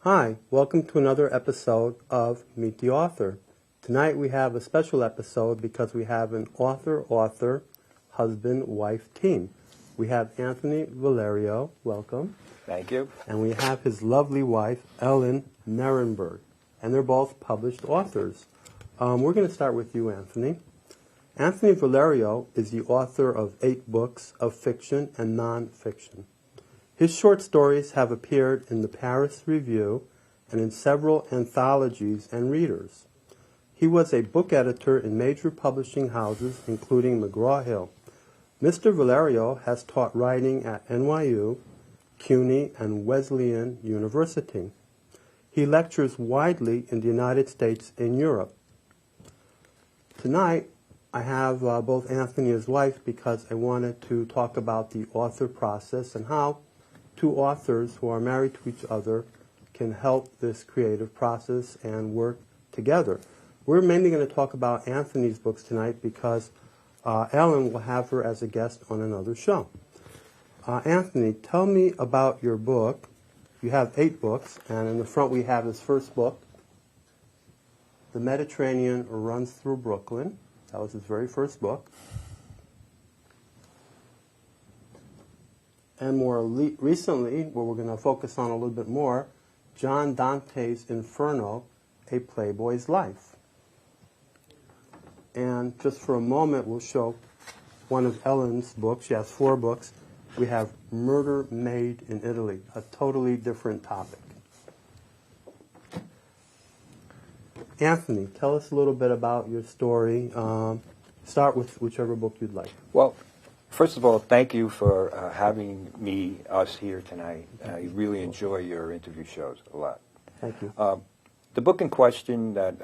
Hi, welcome to another episode of Meet the Author. Tonight we have a special episode because we have an author-author, husband-wife team. We have Anthony Valerio, welcome. Thank you. And we have his lovely wife, Ellen Nerenberg. And they're both published authors. We're going to start with you, Anthony. Anthony Valerio is the author of 8 books of fiction and non-fiction. His short stories have appeared in the Paris Review and in several anthologies and readers. He was a book editor in major publishing houses, including McGraw-Hill. Mr. Valerio has taught writing at NYU, CUNY, and Wesleyan University. He lectures widely in the United States and Europe. Tonight, I have both Anthony and his wife because I wanted to talk about the author process and how two authors who are married to each other can help this creative process and work together. We're mainly going to talk about Anthony's books tonight because Ellen will have her as a guest on another show. Anthony, tell me about your book. You have 8 books, and in the front we have his first book, The Mediterranean Runs Through Brooklyn. That was his very first book. And more recently, where we're going to focus on a little bit more, John Dante's Inferno, A Playboy's Life. And just for a moment, we'll show one of Ellen's books. She has 4 books. We have Murder Made in Italy, a totally different topic. Anthony, tell us a little bit about your story. Start with whichever book you'd like. Well, first of all, thank you for having us here tonight. I really enjoy your interview shows a lot. Thank you. The book in question that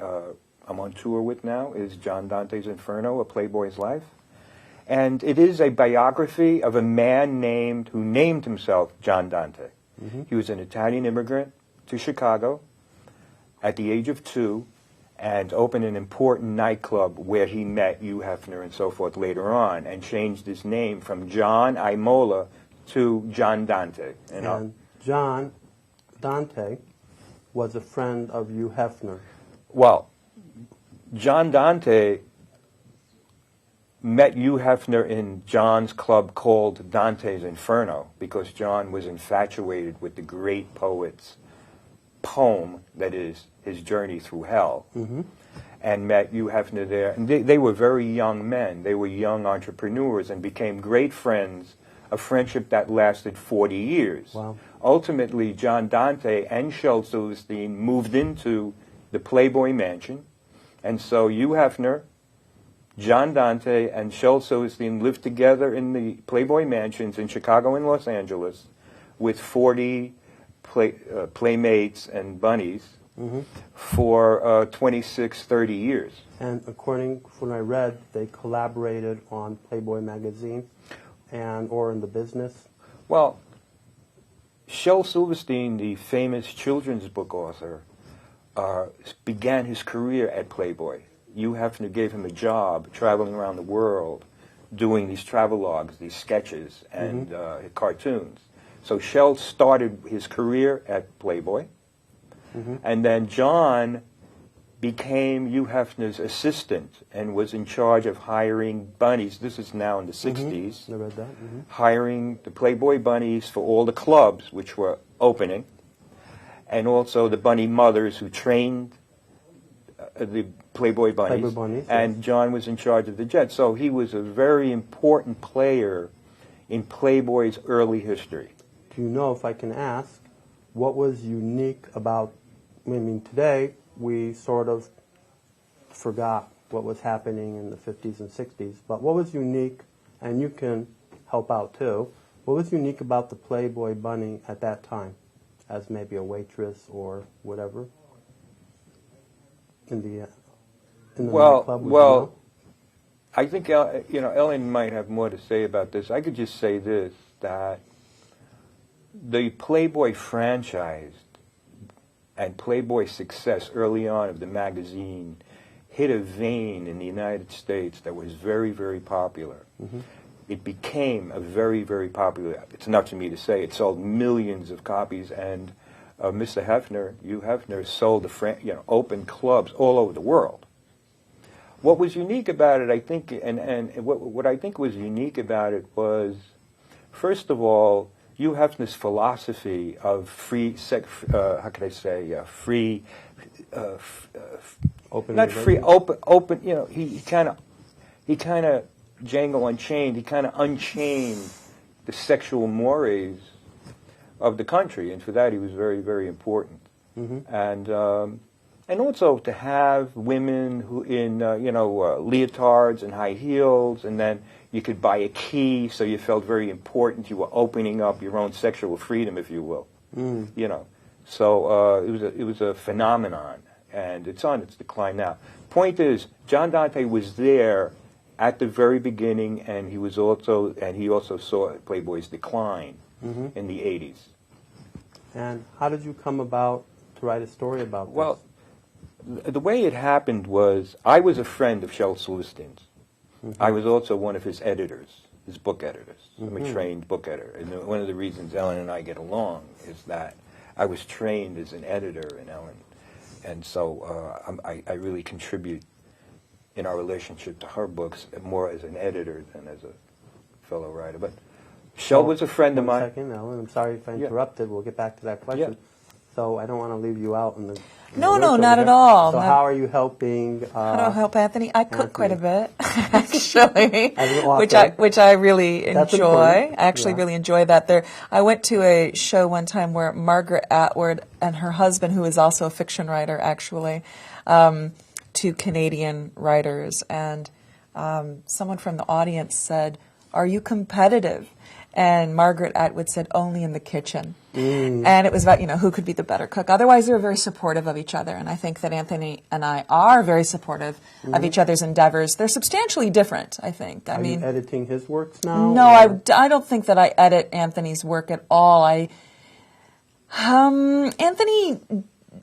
I'm on tour with now is John Dante's Inferno, A Playboy's Life. And it is a biography of a man who named himself John Dante. Mm-hmm. He was an Italian immigrant to Chicago at the age of 2 and opened an important nightclub where he met Hugh Hefner and so forth later on, and changed his name from John Imola to John Dante. And John Dante was a friend of Hugh Hefner. Well, John Dante met Hugh Hefner in John's club called Dante's Inferno because John was infatuated with the great poet's poem that is his journey through hell, mm-hmm. and met Hugh Hefner there. And they were very young men. They were young entrepreneurs and became great friends, a friendship that lasted 40 years. Wow. Ultimately, John Dante and Shel Silverstein moved into the Playboy Mansion, and so Hugh Hefner, John Dante, and Shel Silverstein lived together in the Playboy Mansions in Chicago and Los Angeles with 40 playmates and bunnies, mm-hmm. for 26, 30 years. And according to what I read, they collaborated on Playboy magazine or in the business. Well, Shel Silverstein, the famous children's book author, began his career at Playboy. Hugh Hefner gave him a job traveling around the world doing these travelogues, these sketches, and mm-hmm. Cartoons. So Shel started his career at Playboy, mm-hmm. and then John became Hugh Hefner's assistant and was in charge of hiring bunnies. This is now in the 60s. Mm-hmm. I read that. Mm-hmm. Hiring the Playboy bunnies for all the clubs which were opening, and also the bunny mothers who trained the Playboy bunnies. And yes. John was in charge of the Jets. So he was a very important player in Playboy's early history. Do you know, if I can ask, what was unique about, today we sort of forgot what was happening in the 50s and 60s, but what was unique, and you can help out too, what was unique about the Playboy bunny at that time, as maybe a waitress or whatever, in the nightclub? Well, I think, Ellen might have more to say about this. I could just say this, that the Playboy franchise and Playboy's success early on of the magazine hit a vein in the United States that was very, very popular. Mm-hmm. It became a very, very popular, it's not for me to say, it sold millions of copies, and Mr. Hefner, Hugh Hefner, sold opened clubs all over the world. What was unique about it, I think, and what I think was unique about it was, first of all, Hugh Hefner's philosophy of free, Open. not free, open. He kind of Django Unchained. He kind of unchained the sexual mores of the country, and for that he was very, very important. Mm-hmm. And also to have women who in leotards and high heels, and then you could buy a key, so you felt very important. You were opening up your own sexual freedom, if you will. So it was a phenomenon, and it's on its decline now. Point is, John Dante was there at the very beginning, and he also saw Playboy's decline in the 80s. And how did you come about to write a story about this? Well, the way it happened was I was a friend of Shel Silverstein's. I was also one of his editors, his book editors. I'm a trained book editor. And one of the reasons Ellen and I get along is that I was trained as an editor in Ellen. And so I really contribute in our relationship to her books more as an editor than as a fellow writer. But Shel was a friend of mine. 1 second, Ellen. I'm sorry if I interrupted. We'll get back to that question. Yeah. So I don't want to leave you out in the... No, not at all. So how are you helping... how do I help Anthony? I cook quite a bit, actually, As an author. which I really That's enjoy. important. I actually really enjoy that. I went to a show one time where Margaret Atwood and her husband, who is also a fiction writer, actually, two Canadian writers, and someone from the audience said, "Are you competitive?" And Margaret Atwood said, "Only in the kitchen." And it was about, who could be the better cook. Otherwise, they were very supportive of each other. And I think that Anthony and I are very supportive of each other's endeavors. They're substantially different, I think. Are you editing his works now? No, I don't think that I edit Anthony's work at all. Anthony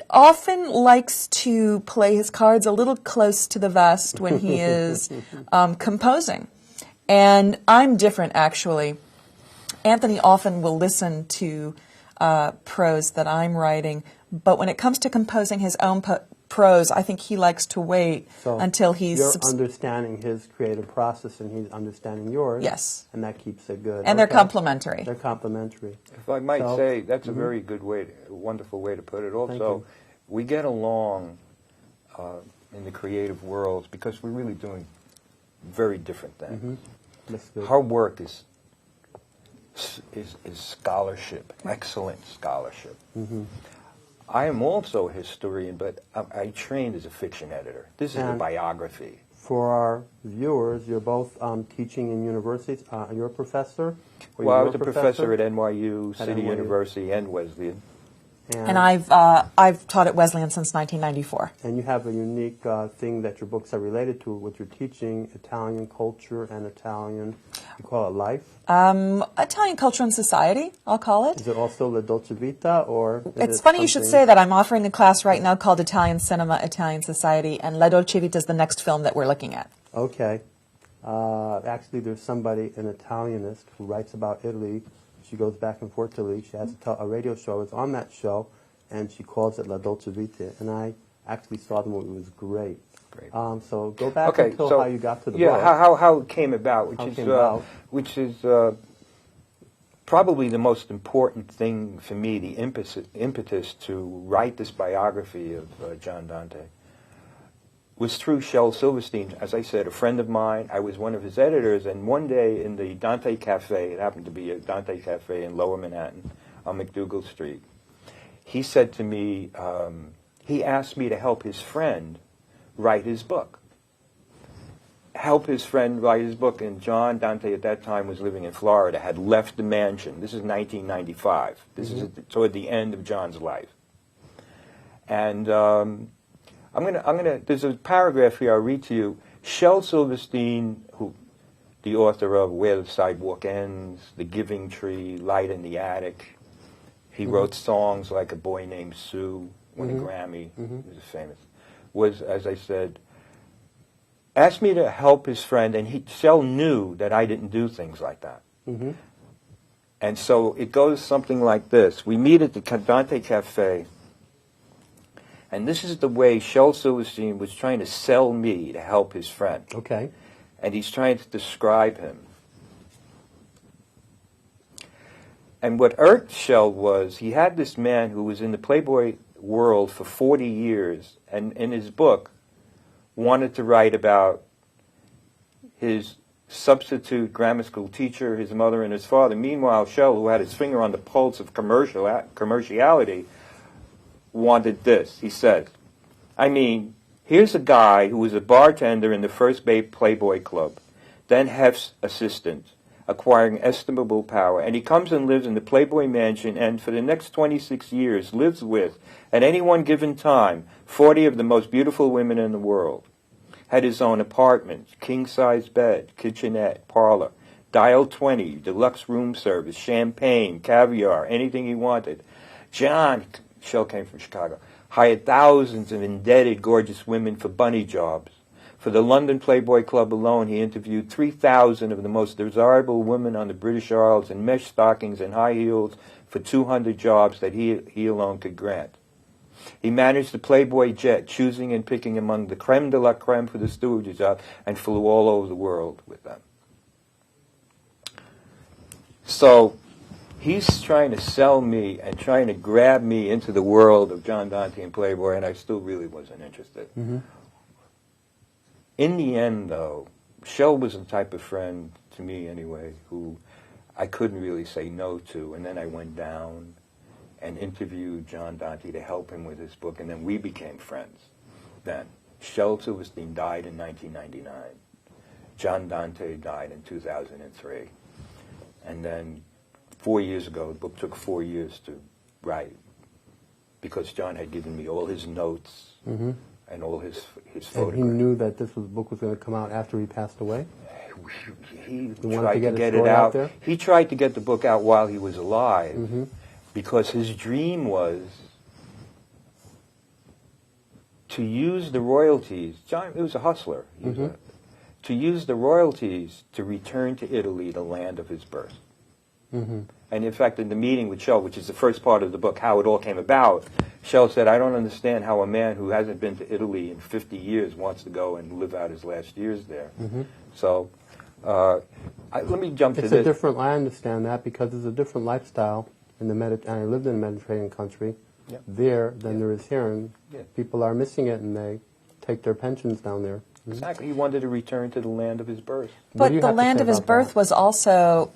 often likes to play his cards a little close to the vest when he is composing. And I'm different, actually. Anthony often will listen to prose that I'm writing, but when it comes to composing his own prose, I think he likes to wait until he's... You're understanding his creative process and he's understanding yours. Yes. And that keeps it good. And they're complementary. They're complementary. If I might say, that's a very good way, a wonderful way to put it. Also, we get along in the creative worlds because we're really doing very different things. That's good. Her work is scholarship, excellent scholarship. I am also a historian, but I trained as a fiction editor. This is a biography. For our viewers, you're both teaching in universities. You're a professor? Well, I was a professor at NYU, City University, and Wesleyan. And I've taught at Wesleyan since 1994. And you have a unique thing that your books are related to, what you're teaching, Italian culture and Italian, you call it life? Italian culture and society, I'll call it. Is it also La Dolce Vita, or It's funny you should say that. I'm offering a class right now called Italian Cinema, Italian Society, and La Dolce Vita is the next film that we're looking at. Okay. Actually, there's somebody, an Italianist, who writes about Italy. She goes back and forth to Italy. She has a radio show. It's on that show, and she calls it La Dolce Vita. And I actually saw the movie. It was great. Great. So go back and tell how you got to the book. Yeah, how it came about, which is probably the most important thing for me, the impetus to write this biography of John Dante, was through Shel Silverstein. As I said, a friend of mine. I was one of his editors, and one day in the Dante Cafe, it happened to be a Dante Cafe in Lower Manhattan on McDougal Street, he said to me, he asked me to help his friend write his book. Help his friend write his book. And John Dante at that time was living in Florida, had left the mansion. This is 1995. This is toward the end of John's life. And there's a paragraph here I'll read to you. Shel Silverstein, the author of Where the Sidewalk Ends, The Giving Tree, Light in the Attic. He wrote songs like A Boy Named Sue, won a Grammy, he was famous. Was, as I said, asked me to help his friend, and Shel knew that I didn't do things like that. And so it goes something like this. We meet at the Dante Cafe, and this is the way Shel Silverstein was trying to sell me to help his friend. Okay. And he's trying to describe him. And what irked Shel was he had this man who was in the Playboy world for 40 years, and in his book wanted to write about his substitute grammar school teacher, his mother, and his father. Meanwhile, Shel, who had his finger on the pulse of commerciality, wanted this. He said, I mean, here's a guy who was a bartender in the first Playboy club, then Hef's assistant, acquiring estimable power, and he comes and lives in the Playboy mansion and for the next 26 years lives with, at any one given time, 40 of the most beautiful women in the world. Had his own apartment, king-size bed, kitchenette, parlor, dial 20, deluxe room service, champagne, caviar, anything he wanted. John, Shel came from Chicago, hired thousands of indebted, gorgeous women for bunny jobs. For the London Playboy Club alone, he interviewed 3,000 of the most desirable women on the British Isles in mesh stockings and high heels for 200 jobs that he alone could grant. He managed the Playboy jet, choosing and picking among the creme de la creme for the stewardess job, and flew all over the world with them. So he's trying to sell me and trying to grab me into the world of John Dante and Playboy, and I still really wasn't interested. Mm-hmm. In the end, though, Shel was the type of friend, to me anyway, who I couldn't really say no to, and then I went down and interviewed John Dante to help him with his book, and then we became friends. Then Shel Silverstein died in 1999. John Dante died in 2003. And then 4 years ago, the book took 4 years to write, because John had given me all his notes Mm-hmm. and all his And photographs. he knew that this book was going to come out after he passed away? He wanted tried to to get get his it story out out. there? He tried to get the book out while he was alive, Mm-hmm. because his dream was to use the royalties. John, he was a hustler. To use the royalties to return to Italy, the land of his birth. Mm-hmm. And in fact, in the meeting with Shel, which is the first part of the book, how it all came about, Shel said, I don't understand how a man who hasn't been to Italy in 50 years wants to go and live out his last years there. Mm-hmm. So let me jump to It's this. a different, I understand that, because it's a different lifestyle in the and I lived in a Mediterranean country there than there is here, and people are missing it, and they take their pensions down there. Mm-hmm. Exactly. He wanted to return to the land of his birth. What But do you the have to land say of his about birth that? was also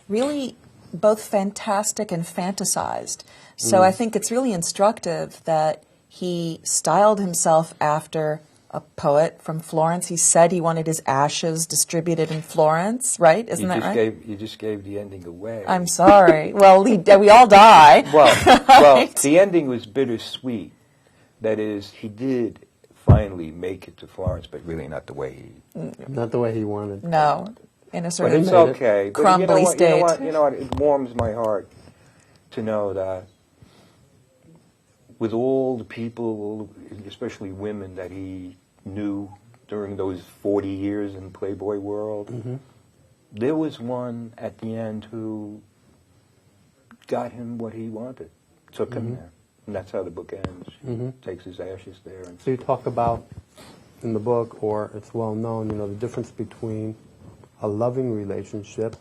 really both fantastic and fantasized. So I think it's really instructive that he styled himself after a poet from Florence. He said he wanted his ashes distributed in Florence, right? Isn't that right? You just gave the ending away. I'm sorry. Well, we all die. Well, the ending was bittersweet. That is, he did finally make it to Florence, but really not the way he... Not the way he wanted. No, in a sort But of it's okay. But crumbly state. You know what? It warms my heart to know that with all the people, especially women that he knew during those 40 years in Playboy world, there was one at the end who got him what he wanted, took him there. And that's how the book ends. Takes his ashes there. And So you talk about in the book, or it's well known, the difference between a loving relationship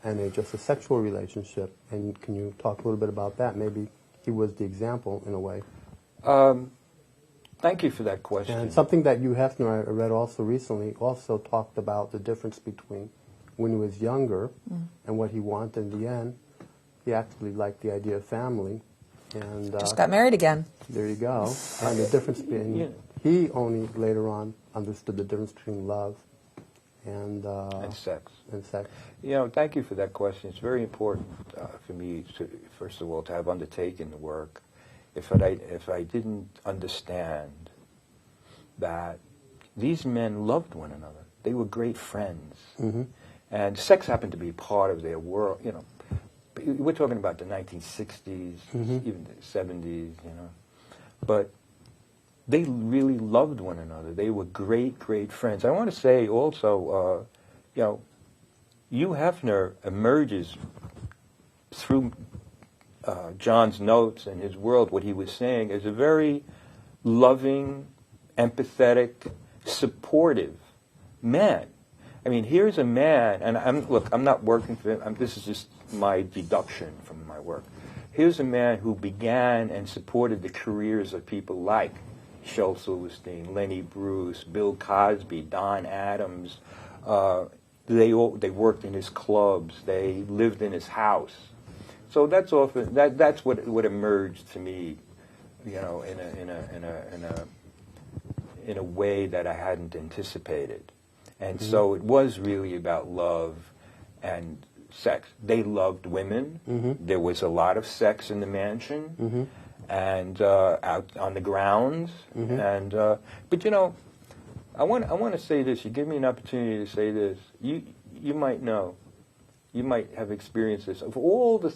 and just a sexual relationship. And can you talk a little bit about that? Maybe he was the example in a way. thank you for that question. And something that you, Hefner, I read also recently, also talked about the difference between when he was younger and what he wanted in the end. He actually liked the idea of family. And Just got married again. there you go. And the difference being, he only later on understood the difference between love and sex. and sex. Thank you for that question. It's very important for me, first of all, to have undertaken the work. If I didn't understand that these men loved one another, they were great friends, and sex happened to be part of their world. We're talking about the 1960s, even the 70s. But they really loved one another. They were great, great friends. I want to say also, Hugh Hefner emerges through John's notes and his world, what he was saying is a very loving, empathetic, supportive man. I mean, here's a man, and I'm not working for him. This is just my deduction from my work. Here's a man who began and supported the careers of people like Shel Silverstein, Lenny Bruce, Bill Cosby, Don Adams. They worked in his clubs. They lived in his house. So that's often that's what emerged to me, you know, in a way that I hadn't anticipated. And so it was really about love and sex. They loved women. There was a lot of sex in the mansion and out on the grounds. And but you know, I want to say this. You give me an opportunity to say this. You might know, you might have experienced this. Of all the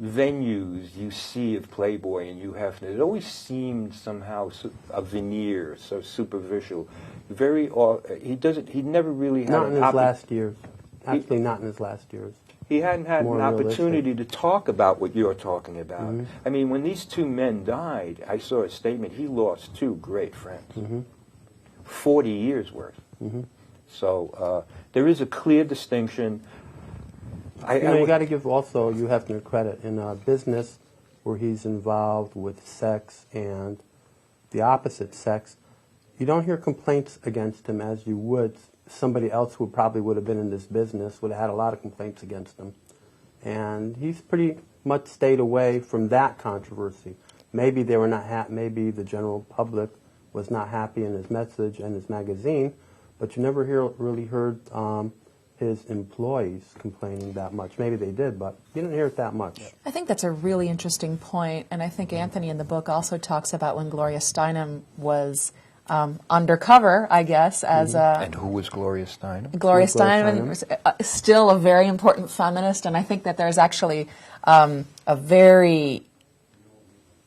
venues you see of Playboy and Hugh Hefner, it always seemed somehow a veneer, so superficial. He never really had not in his last years. Actually, not in his last years. He hadn't had More an opportunity realistic. to talk about what you're talking about. I mean, when these two men died, I saw a statement. He lost two great friends, 40 years worth. So there is a clear distinction. You got to give also Hugh Hefner credit in a business where he's involved with sex and the opposite sex. You don't hear complaints against him as you would somebody else who probably would have been in this business would have had a lot of complaints against him. And he's pretty much stayed away from that controversy. Maybe they were not maybe the general public was not happy in his message and his magazine, but you never really heard his employees complaining that much. Maybe they did, but you didn't hear it that much. I think that's a really interesting point, and I think Anthony in the book also talks about when Gloria Steinem was undercover, I guess, as a... And who was Gloria Steinem? Gloria Steinem was still a very important feminist, and I think that there's actually a very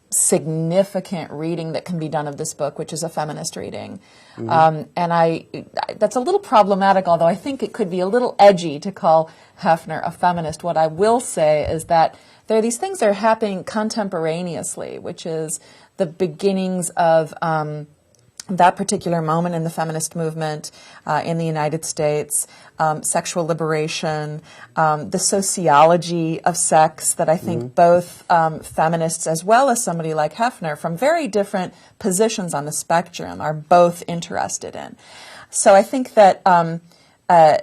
significant reading that can be done of this book, which is a feminist reading. And that's a little problematic, although I think it could be a little edgy to call Hefner a feminist. What I will say is that there are these things that are happening contemporaneously, which is the beginnings of that particular moment in the feminist movement in the United States, sexual liberation, the sociology of sex that I think both feminists as well as somebody like Hefner from very different positions on the spectrum are both interested in. So I think that I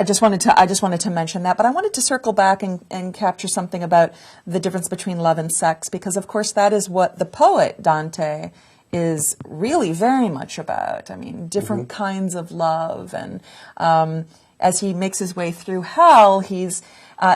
just wanted to mention that, but I wanted to circle back and capture something about the difference between love and sex, because of course that is what the poet Dante is really very much about. I mean, different kinds of love. And as he makes his way through hell, he's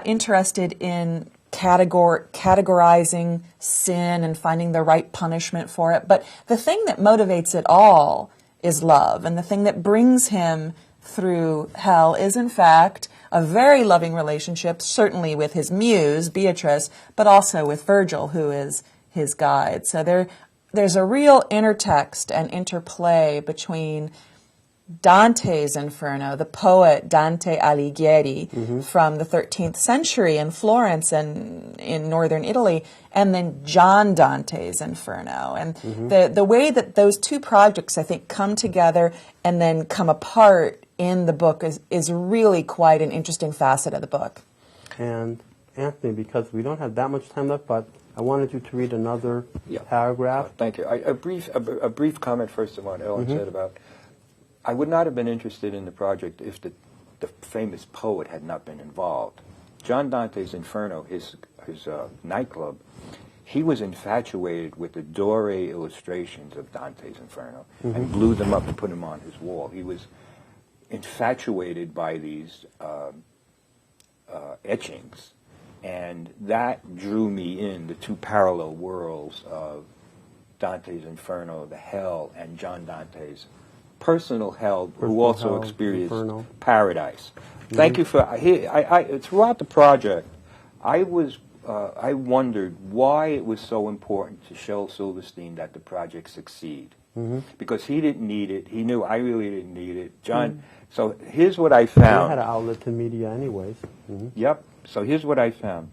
interested in categorizing sin and finding the right punishment for it. But the thing that motivates it all is love. And the thing that brings him through hell is, in fact, a very loving relationship, certainly with his muse, Beatrice, but also with Virgil, who is his guide. So there's a real intertext and interplay between Dante's Inferno, the poet Dante Alighieri from the 13th century in Florence and in northern Italy, and then John Dante's Inferno. And the way that those two projects, I think, come together and then come apart in the book is really quite an interesting facet of the book. And Anthony, because we don't have that much time left, but I wanted you to read another paragraph. Thank you. A brief comment first on what Ellen said about, I would not have been interested in the project if the famous poet had not been involved. John Dante's Inferno, his nightclub, he was infatuated with the Doré illustrations of Dante's Inferno and blew them up and put them on his wall. He was infatuated by these etchings. And that drew me in, the two parallel worlds of Dante's Inferno, the hell, and John Dante's personal hell, who also experienced Inferno. Paradise. Thank you for, throughout the project, I wondered why it was so important to Shel Silverstein that the project succeed. Because he didn't need it. He knew I really didn't need it. John, so here's what I found. He had an outlet to media anyways. Yep. So here's what I found.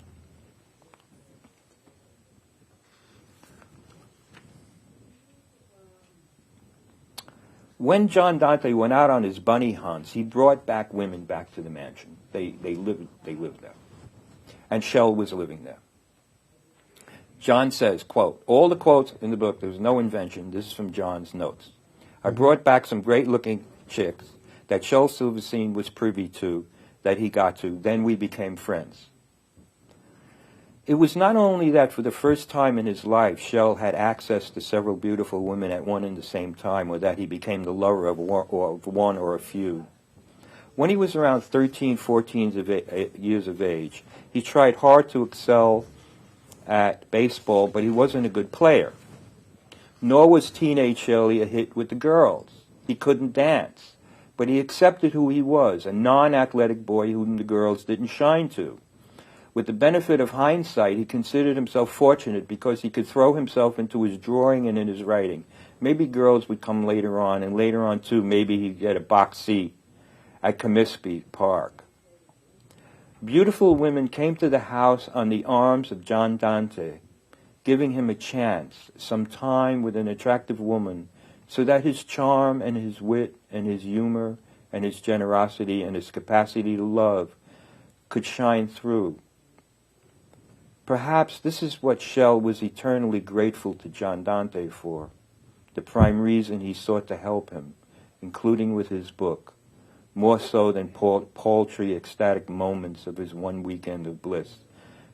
When John Dante went out on his bunny hunts, he brought back women back to the mansion. They lived there. And Shell was living there. John says, quote, all the quotes in the book, there's no invention. This is from John's notes. I brought back some great-looking chicks that Shel Silverstein was privy to, that he got to. Then we became friends. It was not only that for the first time in his life, Shel had access to several beautiful women at one and the same time, or that he became the lover of one or a few. When he was around 13, 14 years of age, he tried hard to excel at baseball, but he wasn't a good player. Nor was teenage Shelley a hit with the girls. He couldn't dance, but he accepted who he was, a non-athletic boy whom the girls didn't shine to. With the benefit of hindsight, he considered himself fortunate because he could throw himself into his drawing and in his writing. Maybe girls would come later on, and later on, too, maybe he'd get a box seat at Comiskey Park. Beautiful women came to the house on the arms of John Dante, giving him a chance, some time with an attractive woman, so that his charm and his wit and his humor and his generosity and his capacity to love could shine through. Perhaps this is what Shel was eternally grateful to John Dante for, the prime reason he sought to help him, including with his book, more so than paltry, ecstatic moments of his one weekend of bliss.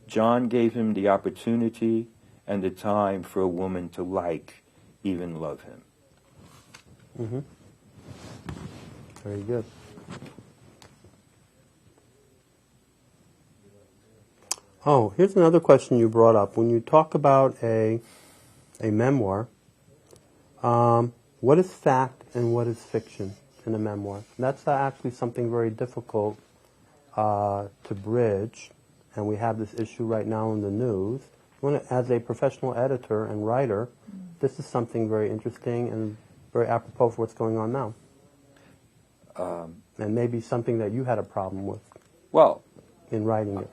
John gave him the opportunity and the time for a woman to like, even love him. Mm-hmm. Very good. Oh, here's another question you brought up. When you talk about a memoir, what is fact and what is fiction in a memoir? That's actually something very difficult to bridge, and we have this issue right now in the news. As a professional editor and writer, this is something very interesting and very apropos for what's going on now. And maybe something that you had a problem with in writing it.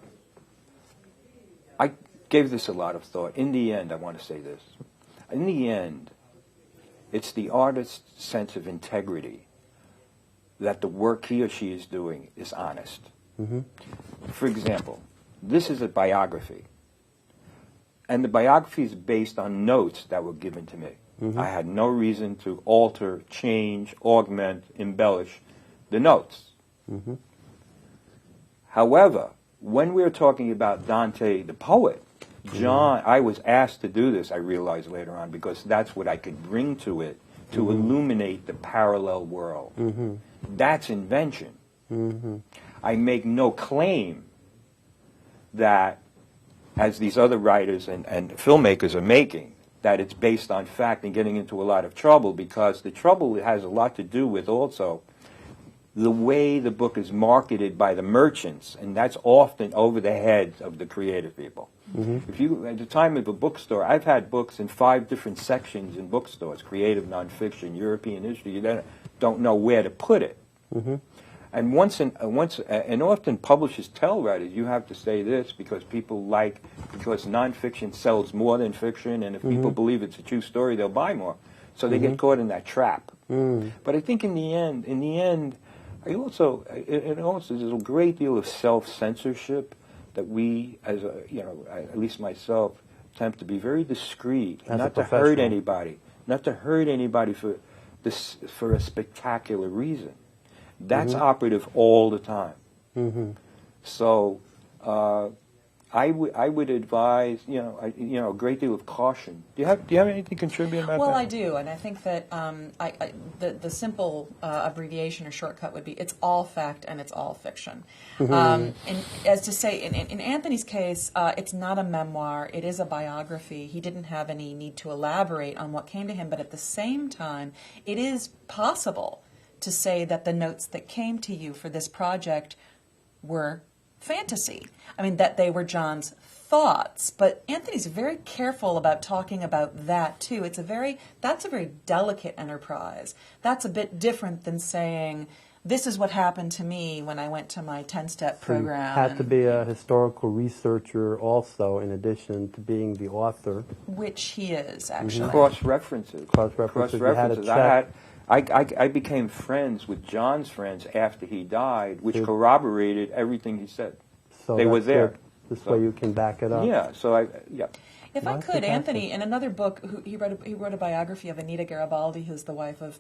I gave this a lot of thought. In the end, I want to say this. In the end, it's the artist's sense of integrity that the work he or she is doing is honest. Mm-hmm. For example, this is a biography. And the biography is based on notes that were given to me. Mm-hmm. I had no reason to alter, change, augment, embellish the notes. Mm-hmm. However, when we're talking about Dante the poet, John, I was asked to do this, I realized later on, because that's what I could bring to it, to illuminate the parallel world. Mm-hmm. That's invention. Mm-hmm. I make no claim that, as these other writers and filmmakers are making, that it's based on fact and getting into a lot of trouble, because the trouble has a lot to do with also the way the book is marketed by the merchants, and that's often over the heads of the creative people. Mm-hmm. If you, at the time of a bookstore, I've had books in 5 different sections in bookstores: creative, nonfiction, European history. You don't know where to put it. Mm-hmm. And and often publishers tell writers, you have to say this because because nonfiction sells more than fiction, and if people believe it's a true story, they'll buy more. So they get caught in that trap. But I think in the end, it also there's a great deal of self-censorship that we, at least myself, attempt to be very discreet, not to hurt anybody, for a spectacular reason. That's operative all the time. Mm-hmm. So I would advise, a great deal of caution. Do you have anything to contribute about that? Well, I do, and I think that the simple abbreviation or shortcut would be it's all fact and it's all fiction. And as to say, in Anthony's case, it's not a memoir; it is a biography. He didn't have any need to elaborate on what came to him, but at the same time, it is possible to say that the notes that came to you for this project were fantasy. I mean, that they were John's thoughts. But Anthony's very careful about talking about that, too. That's a very delicate enterprise. That's a bit different than saying, this is what happened to me when I went to my 10-step program. You had to be a historical researcher also, in addition to being the author. Which he is, actually. Cross-references. You had to check. I became friends with John's friends after he died, which corroborated everything he said. So They were that's there. good. This way you can back it up. Yeah, so yeah. If I could, Anthony, in another book, he wrote a biography of Anita Garibaldi, who's the wife of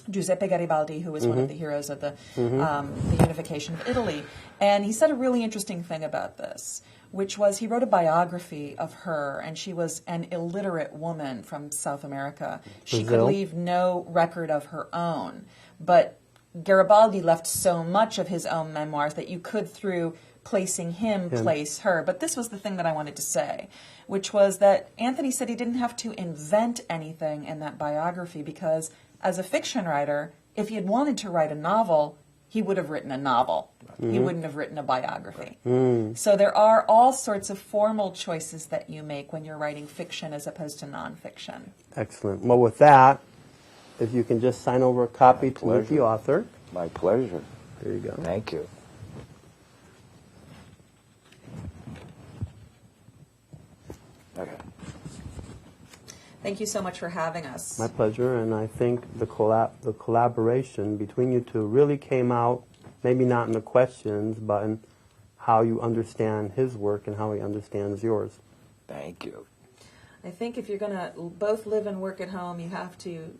Giuseppe Garibaldi, who was one of the heroes of the unification of Italy. And he said a really interesting thing about this, which was he wrote a biography of her, and she was an illiterate woman from South America. She could Brazil? leave no record of her own. But Garibaldi left so much of his own memoirs that you could, through placing him, place her. But this was the thing that I wanted to say, which was that Anthony said he didn't have to invent anything in that biography because, as a fiction writer, if he had wanted to write a novel, he would have written a novel. He wouldn't have written a biography. So there are all sorts of formal choices that you make when you're writing fiction as opposed to nonfiction. Excellent. Well, with that, if you can just sign over a copy to meet the author. My pleasure. There you go. Thank you. Okay. Thank you so much for having us. My pleasure, and I think the collaboration between you two really came out, maybe not in the questions, but in how you understand his work and how he understands yours. Thank you. I think if you're going to both live and work at home, you have to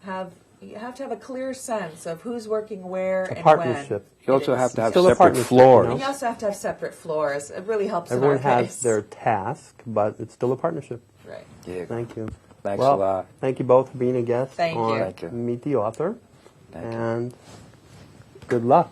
have a clear sense of who's working where and Partnership. You when. also have to have Still a separate partnership, floors. And you also have to have separate floors. It really helps Everyone in our has case. their task, but it's still a partnership. Right. Yeah. Thank you. Thanks well, a lot. Thank you both for being a guest Thank you. on Thank you. Meet the Author. Thank you. And good luck.